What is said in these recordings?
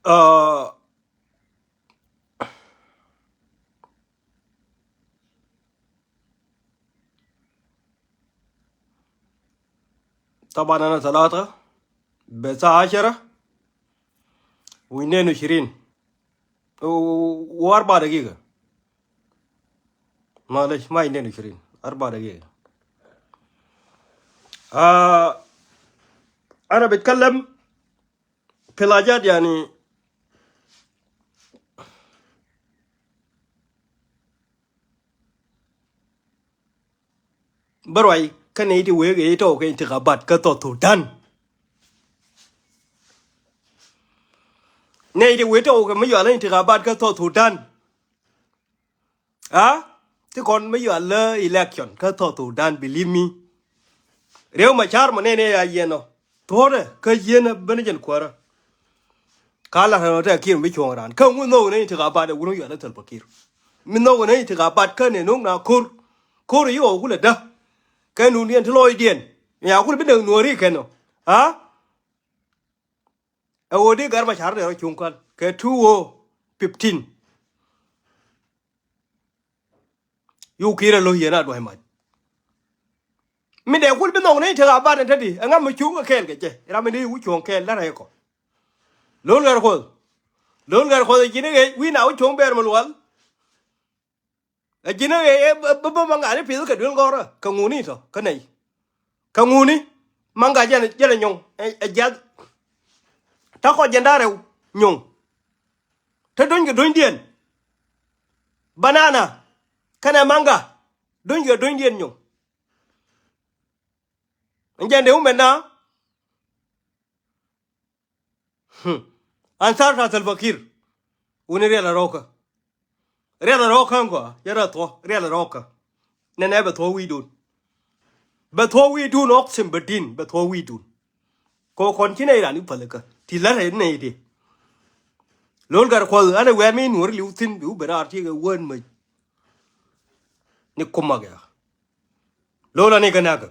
uh طبعا انا 3 بساعة 10 و22 و4 دقيقة. معلش ما 22 4 دقيقة. آه انا بتكلم بلاجات يعني بروي كان يدي ويجي يتو كان انتخابات كتو تودان نيدي ويتو كان ميو على انتخابات كتو تودان تكون ميو على election كتو تودان believe me ريو ما شار مني يا ينو توره كيينا بنجن كورا كالا هنوتا كير بيشونغران كم ونو ني انتخابات ونو يالا تلبكير من نو ني انتخابات كان نو نا كور يو كل ده كانوا نين تلوي دين يا كل بدنا نوري كانوا أودي غير شهر ده يشونكال كتوه 15 يو كيرا لو ينا دو هما من ده كل بدنا نين انتخابات انتدي أنا مشونغ كيل كجى رامي ني وشونغ كيل لا رأيكو لون غير خود جيني وين أو شونغ بير ملوال جيني بابا مانغاني بيدو كدول غورا كعوني تو كناي كعوني manga jana nyong jad ta ko jandare nyong ta don dien banana kana manga don dien nyong njande umena ansar ta salfakir uni rela roka ngo yara to rela roka nene be to wi dun oxim bedin be to wi dun ko kon chine ira ni palaka ti la re ne di lol gar ko ana we mi nur li utin bi ubera ti ga won me ni kumaga lola ni ganaga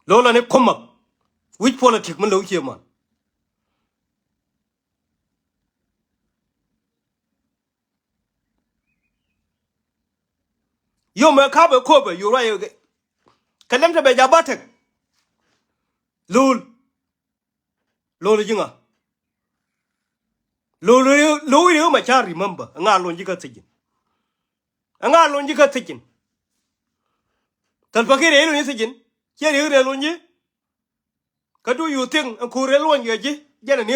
lola ni kumak which politics man lo che man yo me ka be ko be you right kalem ta be jabatek lol jinga lol ma cha remember nga lon ji ka tijin nga lon ji ka tijin tal fakire lo ni tijin che re lon ji ka du yu ting ku re lon ye ji jana ni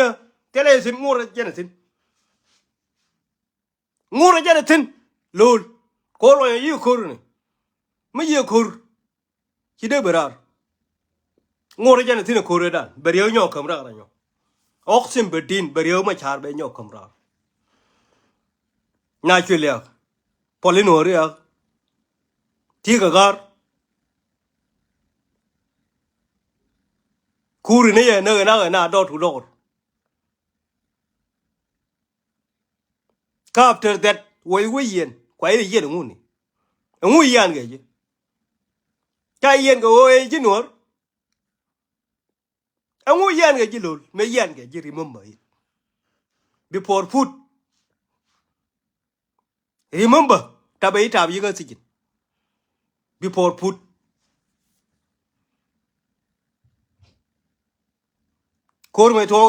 tele sin ngura jana tin lol ko lo yi kur ni mi ye kur ki de berar ngura jana tin ko re dan beriyo nyo kam ra nyo oxim bedin beriyo ma char be nyo kam ra na chule polinori ya ti ga gar kur ni ye na do to door after that we yen kwa ile yen nguni yan ge ji ka yen go e ji nor yan ge ji lol me yan ge ji remember it before food remember tabai tab yi ga sigin before food kor me to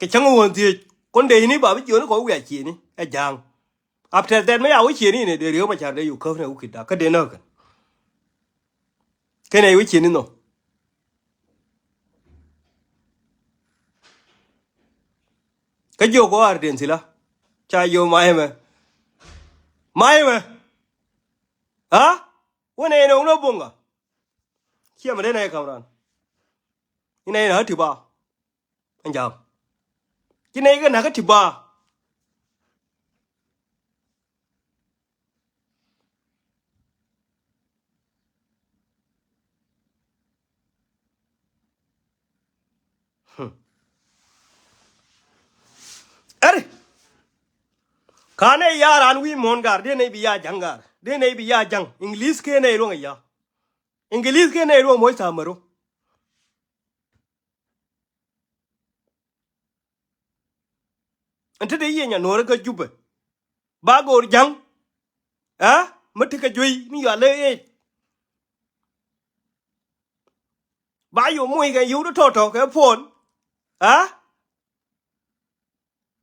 ke chang won ti con de ni ba bi jo ko wi chi ni a jang after that me ya wi chi ni ne de rio ma cha de yu ko ne u kida ka de na ka ke ne wi chi ni no ka jo ko ar den sila cha yo mai me ha wona ne no bunga kia ma de na ka ran ni ne na ti ba anh chào cái này cái nào cái thịt bò ấy cái này ya anh vi mòn gar đây này bị ya jang gar đây này bị ya jang English cái này luôn à ya English cái này luôn mỗi sao mà luôn ante de yenya no ka jube ba go jang matika jui mi ya le ba yo moi ga yu to ka phone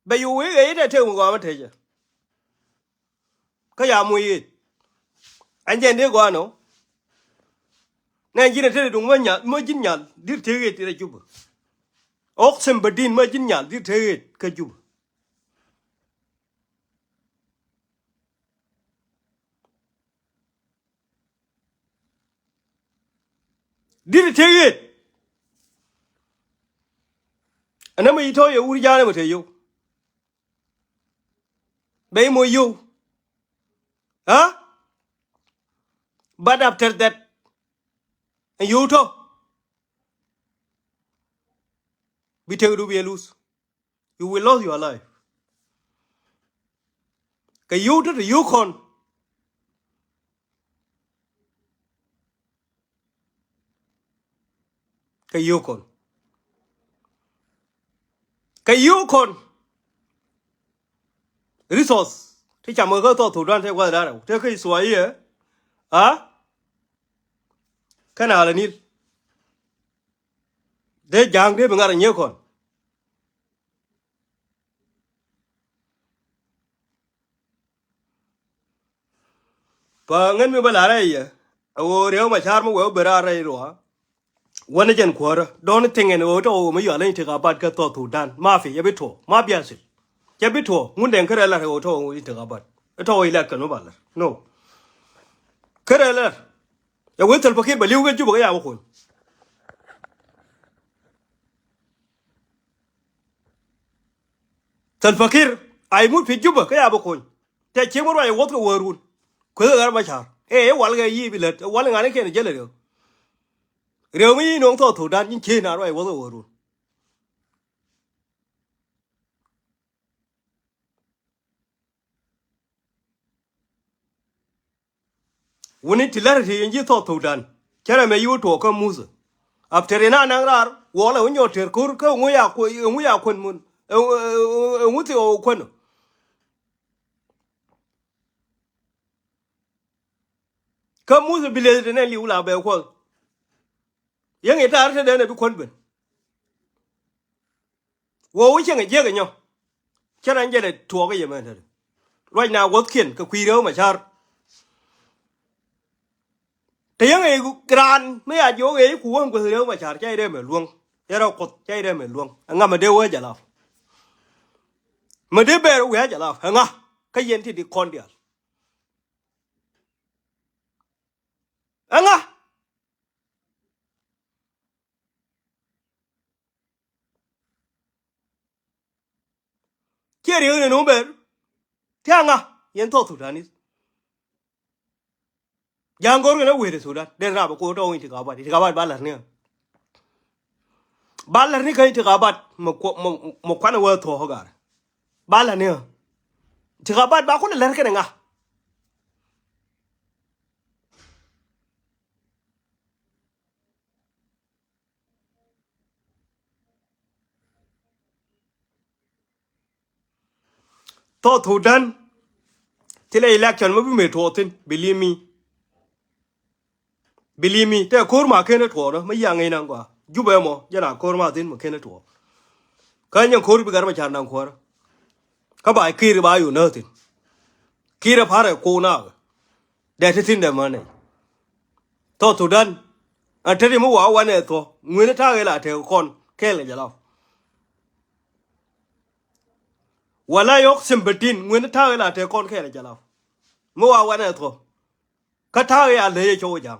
ba yu we ga ite te ngo ma te je ka ya moi anje de go no na jina te dung ma jin nya dir te ge te jube oxen badin ma jin nya dir te ge ka jube dir te ge ana ma ito ye uri jana ma te yo be mo yo but after that you to be te do be lose you will lose your life ka you to you con ka you con resource thì chẳng mới có to thủ đoan theo qua đó đâu thế cái số ấy cái nào là nil để giang để mình ăn nhiều con và ngân mình bảo đây ô nếu mà char mà quay bера đây rồiวันจันทร์ขวาโดนทิ้งเงินโอ้โหไม่อยากเล่นที่กับบ้านก็ต่อถูดันมาฟีอย่าไปถั่วมาเบียสิอย่าไปถั่วงุนเด้งก็ได้ละโอ้โหที่กับบ้านโอ้โหอีเล็กกันไม่บ้านละ no ก็ได้ละอย่าเวทสัลปะคิดไปเลี้ยวกันจู่บอกอย่าบุคคลสัลปะคิดไอ้มุดผิดจู่บอกอย่าบุคคลแต่เชื่อว่าไอ้วัดก็วอรุนคุยกันมาชาวันก็ยี่ไปเลยวันงานนี้แค่ไหนเจอเลยเรื่องนี้น้องต่อถูดันยิ่งเชื่อหน้าไอ้วัดก็วอรุนวันนี้ที่แรกที่ยังยี่ต่อถูดันแค่ไม่อยู่ถั่วก็มุสอับเทเรน่านางรารวอลเลยวันยอดเถื่อนคูร์ก็งุยาคนมุนงุที่โอคนก็มุสบิเลตเนี่ยลิวลาเบลคนยังไงตาร์เดินเนี่ยทุกคนเป็นว่าวิเชียงไอ้เจ๊กันเนาะแค่นั้นจะได้ถั่วก็ยังไม่ได้ร้อยนาวัดเขียนก็คุยเรื่องมาชาร์แต่ยังไงกรานไม่อาจโยกไอ้ขู่มันก็เรื่องมาชาร์ใจได้เหมือนลวงแต่เรากดใจได้เหมือนลวงงั้นมาเดี๋ยวจะเล่ามาเดี๋ยวเบลว่าจะเล่างั้นก็เย็นที่ดีคนเดียวงั้นเกี่ยเรื่องเนี่ยน้องเบลที่งั้นยันต่อถูดันนี่ยังก็เรื่องนั้นเวทสุดาเดินราบกูโดนที่กาบัดบ้านหลังเนี่ยบ้านหลังนี้เคยที่กาบัดมกขวัญเอาไว้ถั่วเขากันบ้านหลังเนี่ยที่กาบัดบ้านคนละเรื่องกันไงต่อถูดันที่เลยเล็กชันไม่เป็นเมทัลทินbelieve me แต่โคตรมาแค่นั้นถั่วนะไม่ยังไงนั่งกว่ายุบไปมั้งยันโคตรมาทินมาแค่นั้นถั่วก็ยังโคตรไปกันมาชาร์นังขวาเขาบอกคีร์บาอยู่เนื้อทินคีร์พาร์โคน่าเดี๋ยวทินเดี๋ยวมันเนี่ยต่อถูดันอันที่มั่ววันเนี่ยถั่วเงินท่าเวลาเท่าคนแค่เลยจะเล่าวันละยกสิบดินเงินท่าเวลาเท่าคนแค่เลยจะเล่ามั่ววันเนี่ยถั่วก็ท่าเวลาเลยโชว์จัง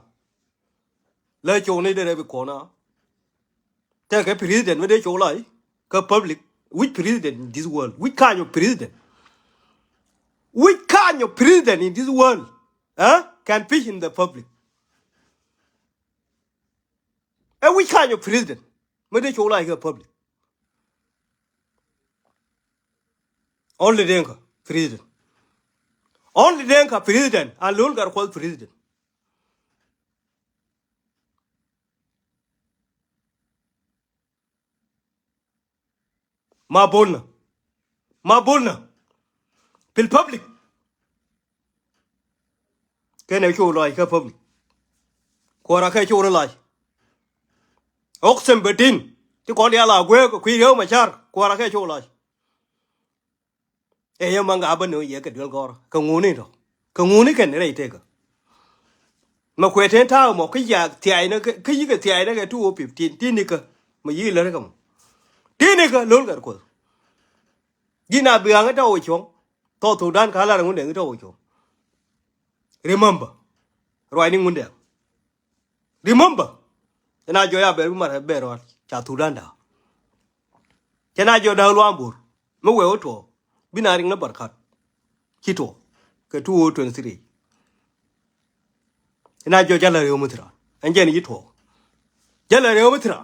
เลยโชว์นี่ได้ไปขอนะแต่แค่ president ไม่ได้โชว์เลยก็ public which president in this world which kind of president in this world can fish in the public and which kind of president ไม่ได้โชว์เลยก็ public only then president only then president alone got called presidentมาบน ma bulna pil public cái này chu loài cái public qua ra cái chu nó lại oxen bedin chứ có đi là quê của quý yếu mà char qua ra cái chu loài em mang cả bên nữa vậy cái đường gò cái ngu này rồi cái ngu này cái này thế cơ mà quê thế thao một cái nhà thiệt nó cái gì cái thiệt nó cái 215 tin này cơ mà gì là cái tin này cơ lớn cái của gì nào bị ăn đâu chung to thủ đan khá là ngon để đâu chung remember rồi anh ngon để remember cho nên giờ bây giờ mà bây giờ chả thủ đan đâu cho nên giờ đâu loan bur mới quay ô tô bên này nó bật khát chi tô cái 223 cho nên giờ chả là điều mới thôi anh chơi này chi tô chả là điều mới thôi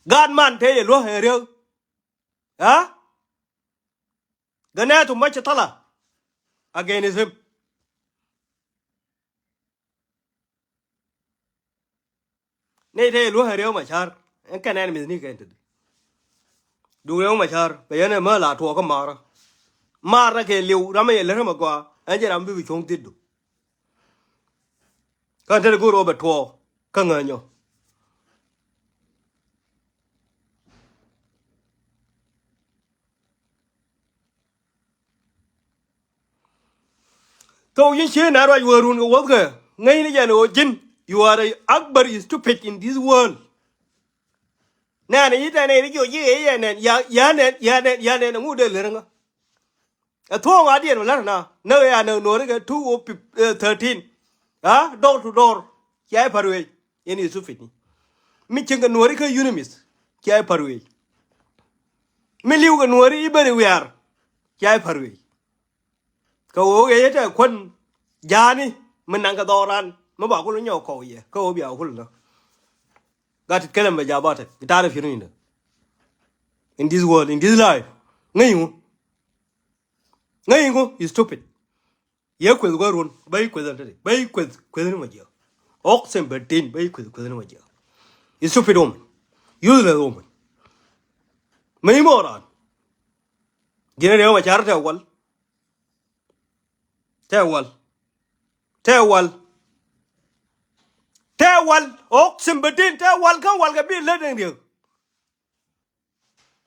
gan man thế luôn hay điều à cái này tụi mấy chết là against him này thế luôn hay điều mà char cái này mình नहीं कहते đủ điều mà char bây giờ này mới là thua cái mà ra cái liu ra mấy lần mà qua anh chỉ làm bị chung tiệt đủ cái này cứ robot thua cái người nhau câu chuyện chuyện nào rồi vừa rồi cái cái ngay này giờ nó jin you are the akbar is stupid in this world nè này cái này kiểu gì vậy nè ya nè nó ngu đời rồi à thua mà đi rồi nè nơi à nơi cái 213 à door to door cái phải vậy ini is stupid mi chừng cái nơi cái unimis cái phải vậy mi liu cái nơi ibere wear cái phải vậy câu cái thế quân già đi mình đang cái doran mà bảo con nhau câu gì câu biểu con nó gạt cái làm bây giờ bảo thế cái ta được phiền gì nữa in this world in this life ngay ngu you stupid ye quên cái luôn bay quên rồi bay quên nó mà giờ oxen bedin bay quên nó mà giờ you stupid woman useless woman mấy moron giờ này mà chả theo qual theo qual oxen bedin theo qual không qual cái biết lên được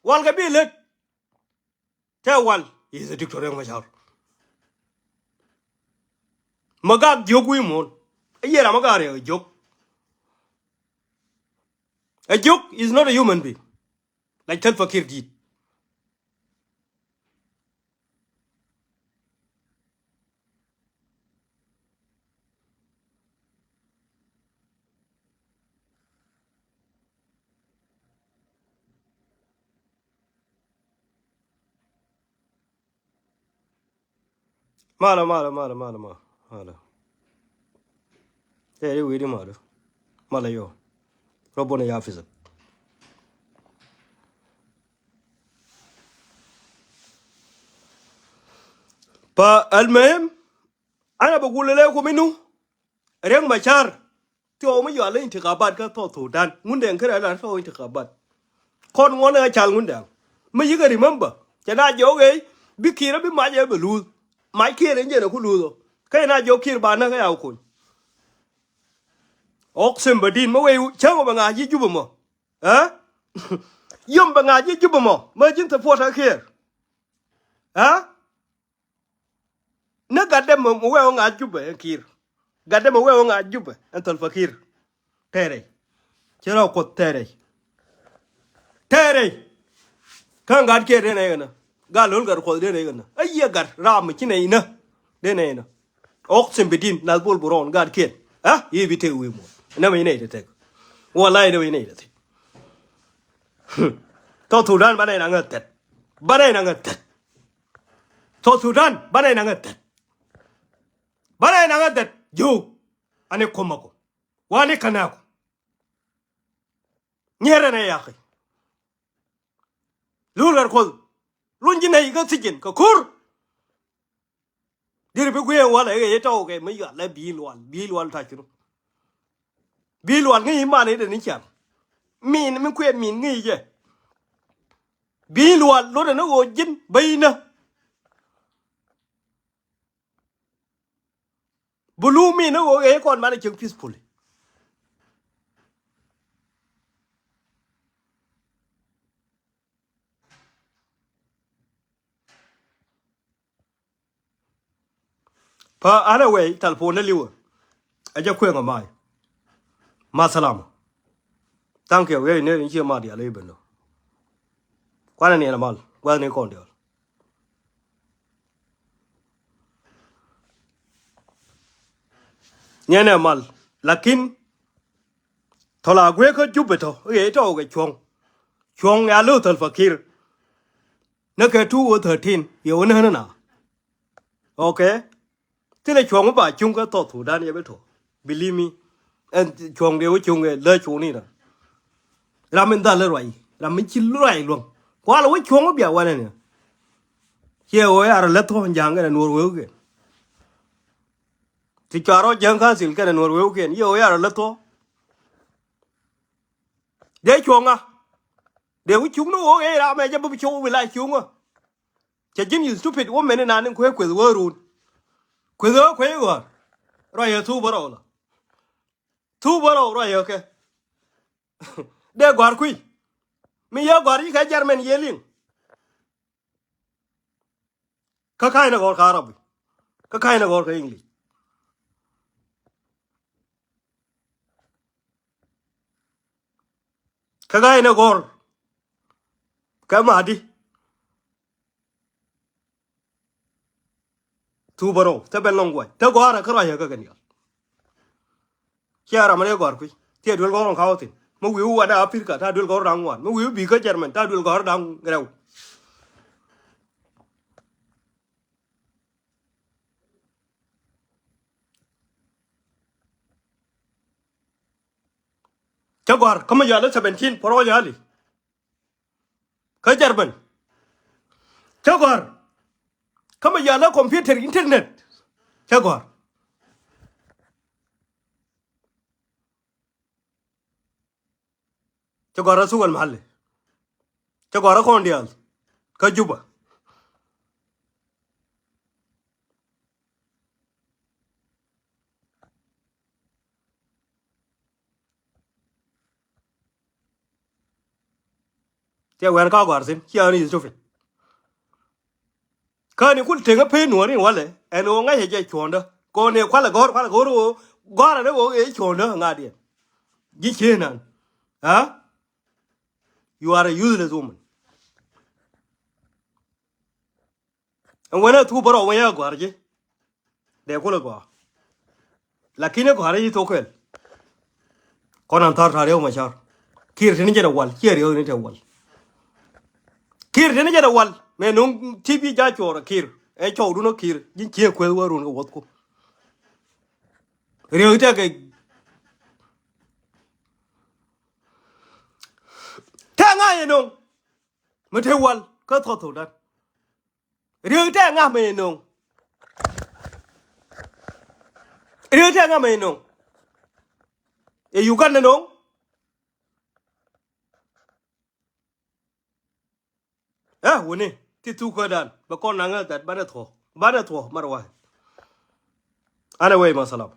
qual cái biết lên theo qual is a dictator mà chả maga joke mon ayera maga re joke a joke is not a human being like Tal Fakir did mala thế đi mà được mala yo robot này office فالمهم انا بقول لكم انه ريك مشار تو ما يلا انتخابات كتو سودان غوندن كره لا تو انتخابات كون غونا چال غوندن ما يغا ريمبر جنا جوغي بكيره بما جه بلو ما كيره نجه كو لو كاي نا جو كير بانا كاي او كون oxen bedin ma we chango banga ji jubo mo ha yom banga ji jubo mo ma jin ta pota kher ha na gadde mo we nga jubbe kir gadde mo we nga jubbe antal fakir tere chero ko tere kan gad ke de ne na galol gar ko de ne na ayya gar ram ki ne na de ne na oxen bedin na bol buron gad ke ha yi bite we mo na me ne de wallahi ne ne de to Sudan ba này là ngật tết ba này là ngật tết to Sudan ba này là ngật tết ba này là ngật tết yo ane komako wani kanako nyere ne yakhi lular ko lunji ne ga sijin ka kur dir be gwe wala ga yeto ke mi ga la bilwal ta chiru bilwal ngi ma ne de ni chan min min kwe min ngi je bi luat lo de no go jin bay na bulu mi no go e kon ma ne chung peaceful pa ana we telephone na liwa aja kwe nga mai ma salama thank you we ne ni che ma dia le ben no kwa ne na mal kwa ne kon dia nyane mal lakin thola gwe ko jubeto e to ge chong ya lo thal fakir na ke 2 13 yo na na okay tile chong ba chung ka to thu dan ye be to believe me en chong de wo chung ge le chu ni na la min da le roi la min chi roi luôn kwa la wo chong ba wa ne ye wo ya le to jang ge no wo ge ti charo jang ka sil ke no wo ge ye wo ya le to de chong a de wo chung no wo ge la me je bu chu wi la chung a che jin you stupid wo me ne na ne kwe wo ru kwe go roi ya thu baro la thu baro roi ya ke de gwar kui mi ya gwar yi ka jarmen yelin ka kai na gor ka arabi ka kai na gor ka english ka kai na gor ka madi tu baro ta ben long way ta gor ka ra ya ka gani kiara mane gor kui ti dul gor ka otin mo wi wa da afrika ta dul gor dang wan mo wi bi ka jarmen ta dul gor dang greu ta gor kama ya la 17 poro ya li ka jarmen ta gor kama ya la computer internet ta gor ta gor su wal mahalle ta gor ko ndial ka juba te wer ka gor sin kiara ni stupid ka ni kul tenga pe no ni wale en o nga je chonda ko ne kwala gor gor ne o e chonda nga dia gi chenan ha you are a useless woman and when tu baro when ya gor je de ko go lakini gor yi to kel konan tar tar yo ma char kir ni je wal kir yo ni te wal kir ni je wal me nung tv ja chora kir e chow du no kir gi che ko warun go wot ko re ta ke ta nga ye nung me te wal ka to dan re ta nga me nung re ta nga me nung e Uganda nung woni ti tu ko dan ba kon nga dat ba da to marwa ana way ma salam